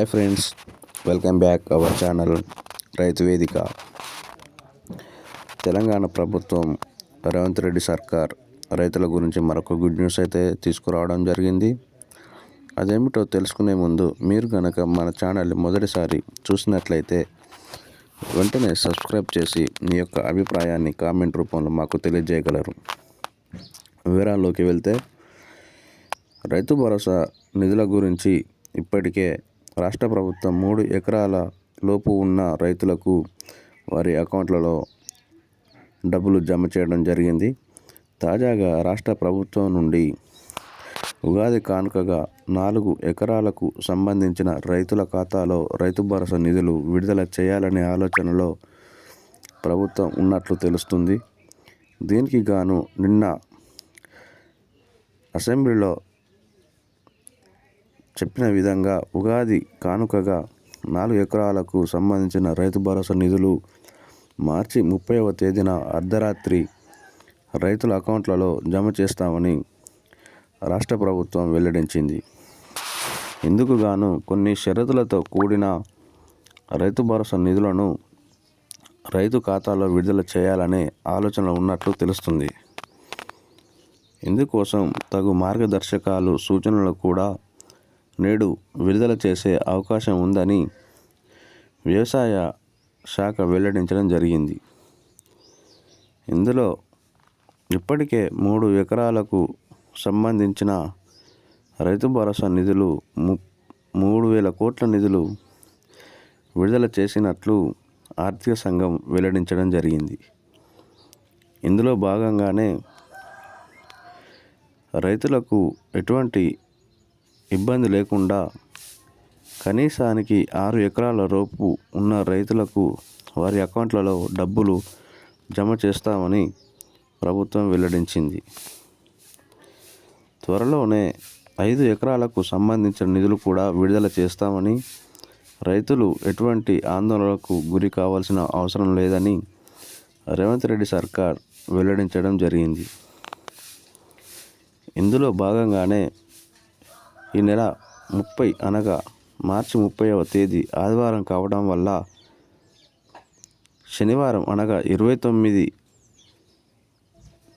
Hi friends, welcome back our channel రైతు వేదిక. తెలంగాణ ప్రభుత్వం రేవంత్ రెడ్డి సర్కార్ రైతుల గురించి మరొక గుడ్ న్యూస్ అయితే తీసుకురావడం జరిగింది. అదేమిటో తెలుసుకునే ముందు మీరు కనుక మన ఛానల్ని మొదటిసారి చూసినట్లయితే వెంటనే సబ్స్క్రైబ్ చేసి మీ యొక్క అభిప్రాయాన్ని కామెంట్ రూపంలో మాకు తెలియజేయగలరు. వివరాల్లోకి వెళ్తే, రైతు భరోసా నిధుల గురించి ఇప్పటికే రాష్ట్ర ప్రభుత్వం 3 ఎకరాల లోపు ఉన్న రైతులకు వారి అకౌంట్లలో డబ్బులు జమ చేయడం జరిగింది. తాజాగా రాష్ట్ర ప్రభుత్వం నుండి ఉగాది కానుకగా 4 ఎకరాలకు సంబంధించిన రైతుల ఖాతాలో రైతు భరోసా నిధులు విడుదల చేయాలనే ఆలోచనలో ప్రభుత్వం ఉన్నట్లు తెలుస్తుంది. దీనికి గాను నిన్న అసెంబ్లీలో చెప్పిన విధంగా ఉగాది కానుకగా 4 ఎకరాలకు సంబంధించిన రైతు భరోసా నిధులు మార్చి 30వ తేదీన అర్ధరాత్రి రైతుల అకౌంట్లలో జమ చేస్తామని రాష్ట్ర ప్రభుత్వం వెల్లడించింది. ఇందుకు గాను కొన్ని షరతులతో కూడిన రైతు భరోసా నిధులను రైతు ఖాతాలో విడుదల చేయాలనే ఆలోచన ఉన్నట్లు తెలుస్తుంది. ఇందుకోసం తగు మార్గదర్శకాలు, సూచనలు కూడా నేడు విడుదల చేసే అవకాశం ఉందని వ్యవసాయ శాఖ వెల్లడించడం జరిగింది. ఇందులో ఇప్పటికే 3 ఎకరాలకు సంబంధించిన రైతు భరోసా నిధులు 3,000 కోట్ల నిధులు విడుదల చేసినట్లు ఆర్థిక సంఘం వెల్లడించడం జరిగింది. ఇందులో భాగంగానే రైతులకు ఎటువంటి ఇబ్బంది లేకుండా కనీసానికి 6 ఎకరాల లోపు ఉన్న రైతులకు వారి అకౌంట్లలో డబ్బులు జమ చేస్తామని ప్రభుత్వం వెల్లడించింది. త్వరలోనే 5 ఎకరాలకు సంబంధించిన నిధులు కూడా విడుదల చేస్తామని, రైతులు ఎటువంటి ఆందోళనలకు గురి కావాల్సిన అవసరం లేదని రేవంత్ రెడ్డి సర్కార్ వెల్లడించడం జరిగింది. ఇందులో భాగంగానే ఈ నెల 30 అనగా మార్చి 30వ తేదీ ఆదివారం కావడం వల్ల శనివారం అనగా 29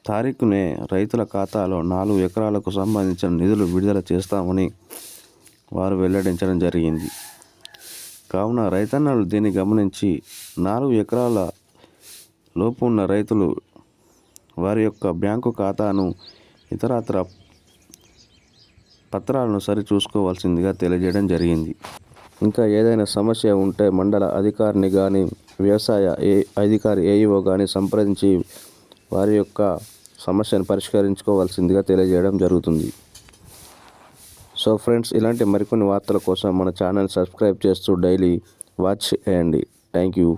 తారీఖునే రైతుల ఖాతాలో 4 ఎకరాలకు సంబంధించిన నిధులు విడుదల చేస్తామని వారు వెల్లడించడం జరిగింది. కావున రైతన్నలు దీన్ని గమనించి 4 ఎకరాల లోపు ఉన్న రైతులు వారి యొక్క బ్యాంకు ఖాతాను, ఇతరత్ర పత్రాలను సరిచూసుకోవాల్సిందిగా తెలియజేయడం జరిగింది. ఇంకా ఏదైనా సమస్య ఉంటే మండల అధికారిని కానీ, వ్యవసాయ అధికారి AEO కానీ సంప్రదించి వారి యొక్క సమస్యను పరిష్కరించుకోవాల్సిందిగా తెలియజేయడం జరుగుతుంది. సో ఫ్రెండ్స్, ఇలాంటి మరికొన్ని వార్తల కోసం మన ఛానల్ సబ్స్క్రైబ్ చేస్తూ డైలీ వాచ్ చేయండి. Thank you.